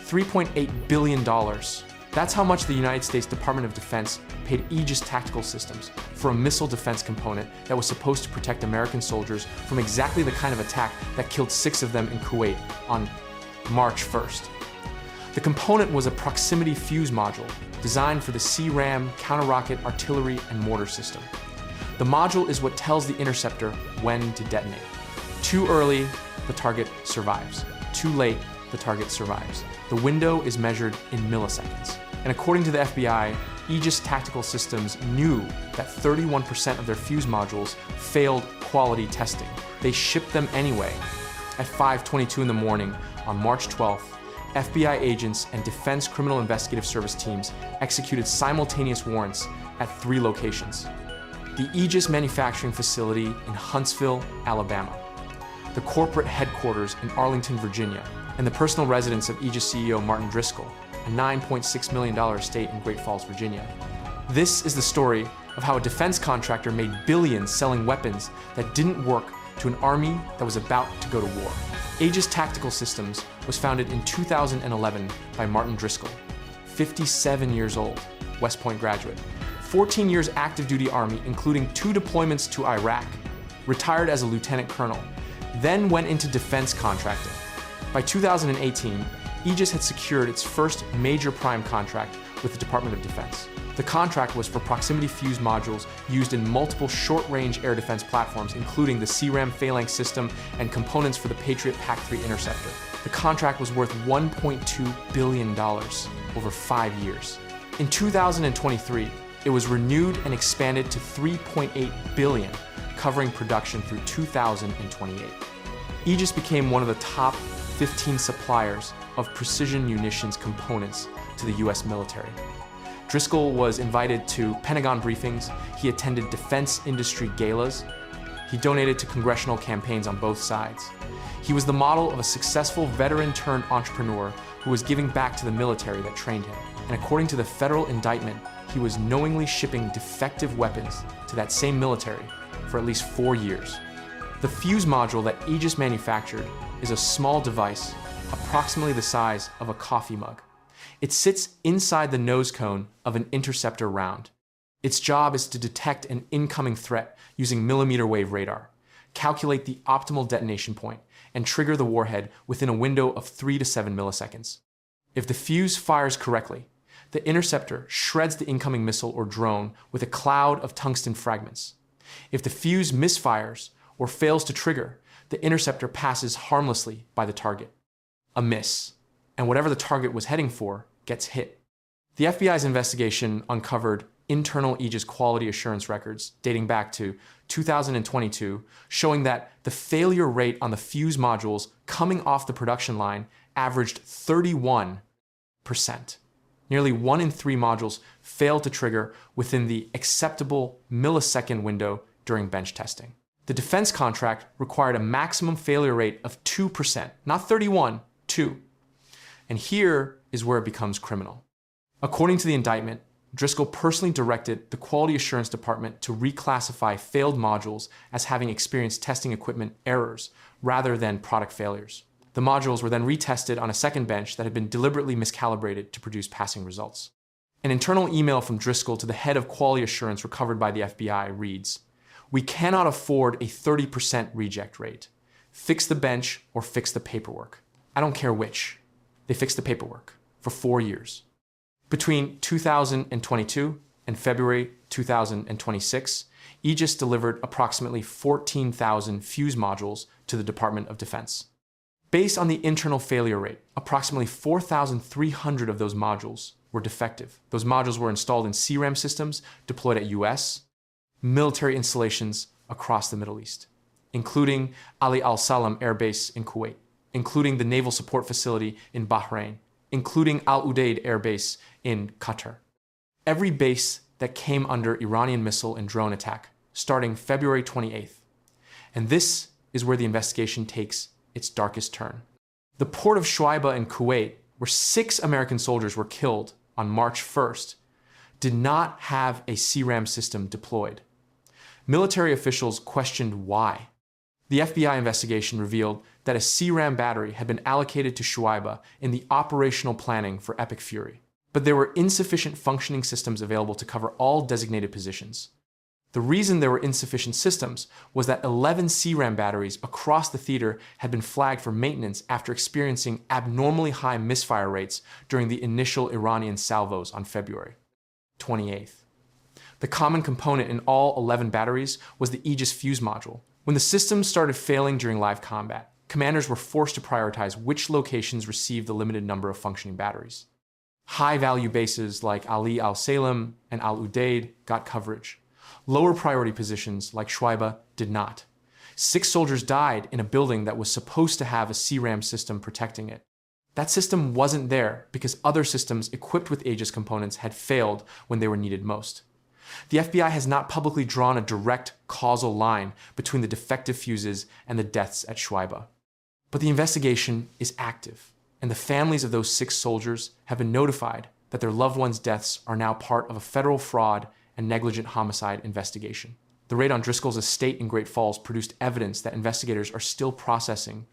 $3.8 billion. That's how much the United States Department of Defense paid Aegis Tactical Systems for a missile defense component that was supposed to protect American soldiers from exactly the kind of attack that killed 6 of them in Kuwait on March 1st. The component was a proximity fuse module designed for the CRAM, counter-rocket, artillery, and mortar system. The module is what tells the interceptor when to detonate. Too early, the target survives. Too late, the target survives. The window is measured in milliseconds. And according to the FBI, Aegis Tactical Systems knew that 31% of their fuse modules failed quality testing. They shipped them anyway. At 5:22 in the morning on March 12th, FBI agents and Defense Criminal Investigative Service teams executed simultaneous warrants at 3 locations. The Aegis manufacturing facility in Huntsville, Alabama, the corporate headquarters in Arlington, Virginia, and the personal residence of Aegis CEO Martin Driscoll, a $9.6 million estate in Great Falls, Virginia. This is the story of how a defense contractor made billions selling weapons that didn't work to an army that was about to go to war. Aegis Tactical Systems was founded in 2011 by Martin Driscoll, 57 years old, West Point graduate, 14 years active duty Army, including 2 deployments to Iraq, retired as a lieutenant colonel, then went into defense contracting. By 2018, Aegis had secured its first major prime contract with the Department of Defense. The contract was for proximity fuse modules used in multiple short-range air defense platforms, including the CRAM phalanx system and components for the Patriot PAC-3 interceptor. The contract was worth $1.2 billion over 5 years. In 2023, it was renewed and expanded to $3.8 billion, covering production through 2028. Aegis became one of the top 15 suppliers of precision munitions components to the US military. Driscoll was invited to Pentagon briefings, he attended defense industry galas, he donated to congressional campaigns on both sides. He was the model of a successful veteran-turned-entrepreneur who was giving back to the military that trained him. And according to the federal indictment, he was knowingly shipping defective weapons to that same military for at least 4 years. The fuse module that Aegis manufactured is a small device, approximately the size of a coffee mug. It sits inside the nose cone of an interceptor round. Its job is to detect an incoming threat using millimeter wave radar, calculate the optimal detonation point, and trigger the warhead within a window of 3 to 7 milliseconds. If the fuse fires correctly, the interceptor shreds the incoming missile or drone with a cloud of tungsten fragments. If the fuse misfires or fails to trigger, the interceptor passes harmlessly by the target. A miss, and whatever the target was heading for gets hit. The FBI's investigation uncovered internal Aegis quality assurance records dating back to 2022, showing that the failure rate on the fuse modules coming off the production line averaged 31%. Nearly 1 in 3 modules failed to trigger within the acceptable millisecond window during bench testing. The defense contract required a maximum failure rate of 2%, not 31, 2. And here is where it becomes criminal. According to the indictment, Driscoll personally directed the Quality Assurance Department to reclassify failed modules as having experienced testing equipment errors rather than product failures. The modules were then retested on a second bench that had been deliberately miscalibrated to produce passing results. An internal email from Driscoll to the head of quality assurance recovered by the FBI reads, "We cannot afford a 30% reject rate. Fix the bench or fix the paperwork. I don't care which." They fixed the paperwork for 4 years. Between 2022 and February 2026, Aegis delivered approximately 14,000 fuse modules to the Department of Defense. Based on the internal failure rate, approximately 4,300 of those modules were defective. Those modules were installed in CRAM systems deployed at US military installations across the Middle East, including Ali Al Salam Air Base in Kuwait, including the Naval Support Facility in Bahrain, including Al Udeid Air Base in Qatar. Every base that came under Iranian missile and drone attack, starting February 28th. And this is where the investigation takes its darkest turn. The Port of Shuaiba in Kuwait, where 6 American soldiers were killed on March 1st, did not have a CRAM system deployed. Military officials questioned why. The FBI investigation revealed that a CRAM battery had been allocated to Shuaiba in the operational planning for Epic Fury. But there were insufficient functioning systems available to cover all designated positions. The reason there were insufficient systems was that 11 CRAM batteries across the theater had been flagged for maintenance after experiencing abnormally high misfire rates during the initial Iranian salvos on February 28th. The common component in all 11 batteries was the Aegis fuse module. When the systems started failing during live combat, commanders were forced to prioritize which locations received the limited number of functioning batteries. High-value bases like Ali al-Salem and al-Udeid got coverage. Lower priority positions like Shuaiba did not. 6 soldiers died in a building that was supposed to have a CRAM system protecting it. That system wasn't there because other systems equipped with Aegis components had failed when they were needed most. The FBI has not publicly drawn a direct causal line between the defective fuses and the deaths at Shuaiba. But the investigation is active, and the families of those 6 soldiers have been notified that their loved ones' deaths are now part of a federal fraud and negligent homicide investigation. The raid on Driscoll's estate in Great Falls produced evidence that investigators are still processing.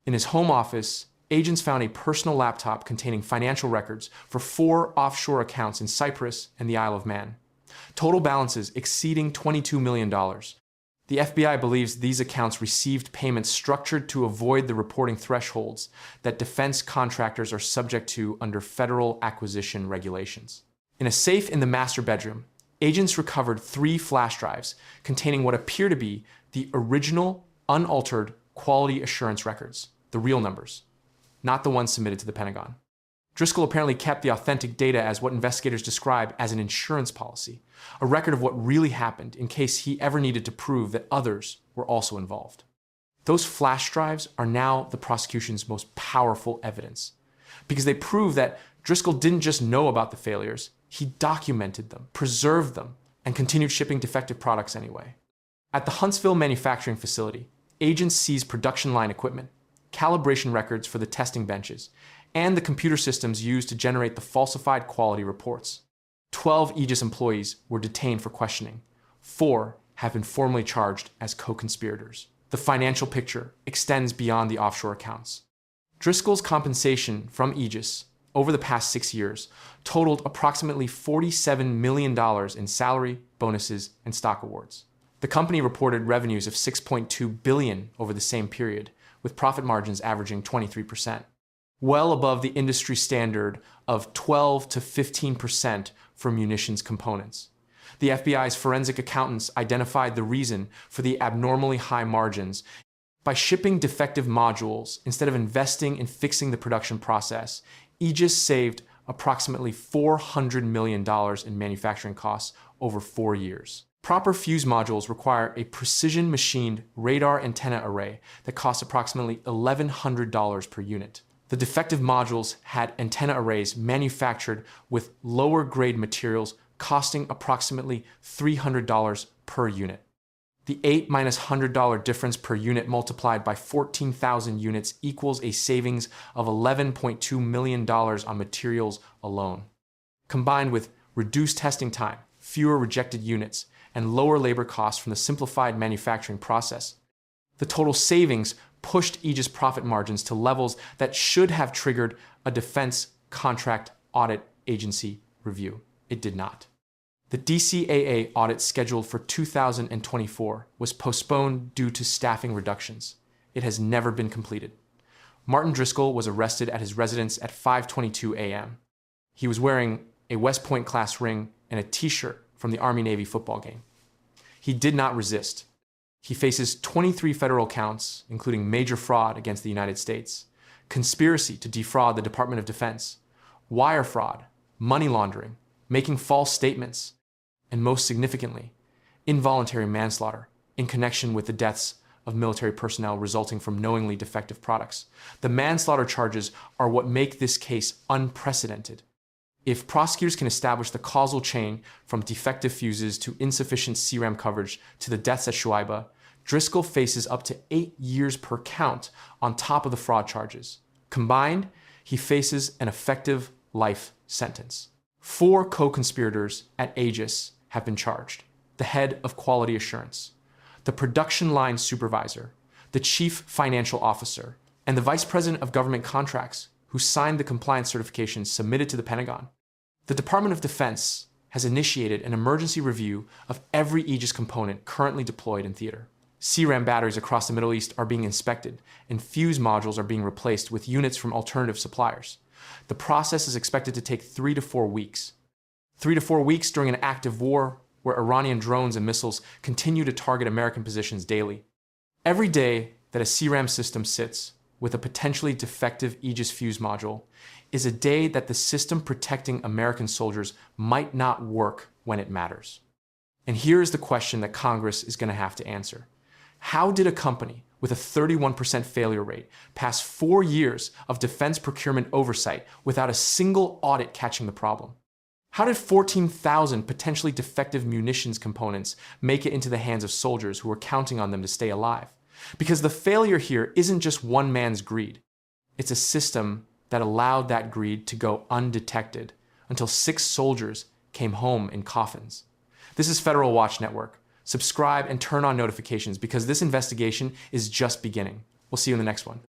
In his home office, agents found a personal laptop containing financial records for 4 offshore accounts in Cyprus and the Isle of Man. Total balances exceeding $22 million. The FBI believes these accounts received payments structured to avoid the reporting thresholds that defense contractors are subject to under federal acquisition regulations. In a safe in the master bedroom, agents recovered 3 flash drives containing what appear to be the original, unaltered quality assurance records, the real numbers, not the ones submitted to the Pentagon. Driscoll apparently kept the authentic data as what investigators describe as an insurance policy, a record of what really happened in case he ever needed to prove that others were also involved. Those flash drives are now the prosecution's most powerful evidence, because they prove that Driscoll didn't just know about the failures, he documented them, preserved them, and continued shipping defective products anyway. At the Huntsville manufacturing facility, agents seized production line equipment, calibration records for the testing benches, and the computer systems used to generate the falsified quality reports. 12 Aegis employees were detained for questioning. 4 have been formally charged as co-conspirators. The financial picture extends beyond the offshore accounts. Driscoll's compensation from Aegis over the past 6 years totaled approximately $47 million in salary, bonuses, and stock awards. The company reported revenues of $6.2 billion over the same period, with profit margins averaging 23%, well above the industry standard of 12 to 15% for munitions components. The FBI's forensic accountants identified the reason for the abnormally high margins. By shipping defective modules instead of investing in fixing the production process, Aegis saved approximately $400 million in manufacturing costs over 4 years. Proper fuse modules require a precision-machined radar antenna array that costs approximately $1,100 per unit. The defective modules had antenna arrays manufactured with lower-grade materials costing approximately $300 per unit. The $8 minus $100 difference per unit multiplied by 14,000 units equals a savings of $11.2 million on materials alone. Combined with reduced testing time, fewer rejected units, and lower labor costs from the simplified manufacturing process, the total savings pushed Aegis profit margins to levels that should have triggered a defense contract audit agency review. It did not. The DCAA audit scheduled for 2024 was postponed due to staffing reductions. It has never been completed. Martin Driscoll was arrested at his residence at 5:22 a.m. He was wearing a West Point class ring and a t-shirt from the Army-Navy football game. He did not resist. He faces 23 federal counts, including major fraud against the United States, conspiracy to defraud the Department of Defense, wire fraud, money laundering, making false statements, and most significantly, involuntary manslaughter in connection with the deaths of military personnel resulting from knowingly defective products. The manslaughter charges are what make this case unprecedented. If prosecutors can establish the causal chain from defective fuses to insufficient CRAM coverage to the deaths at Shuaiba, Driscoll faces up to 8 years per count on top of the fraud charges. Combined, he faces an effective life sentence. 4 co-conspirators at Aegis have been charged: the head of quality assurance, the production line supervisor, the chief financial officer, and the Vice President of Government Contracts, who signed the compliance certification submitted to the Pentagon. The Department of Defense has initiated an emergency review of every Aegis component currently deployed in theater. CRAM batteries across the Middle East are being inspected, and fuse modules are being replaced with units from alternative suppliers. The process is expected to take 3 to 4 weeks. 3 to 4 weeks during an active war where Iranian drones and missiles continue to target American positions daily. Every day that a CRAM system sits with a potentially defective Aegis fuse module is a day that the system protecting American soldiers might not work when it matters. And here is the question that Congress is going to have to answer. How did a company with a 31% failure rate pass 4 years of defense procurement oversight without a single audit catching the problem? How did 14,000 potentially defective munitions components make it into the hands of soldiers who were counting on them to stay alive? Because the failure here isn't just one man's greed. It's a system that allowed that greed to go undetected until 6 soldiers came home in coffins. This is Federal Watch Network. Subscribe and turn on notifications because this investigation is just beginning. We'll see you in the next one.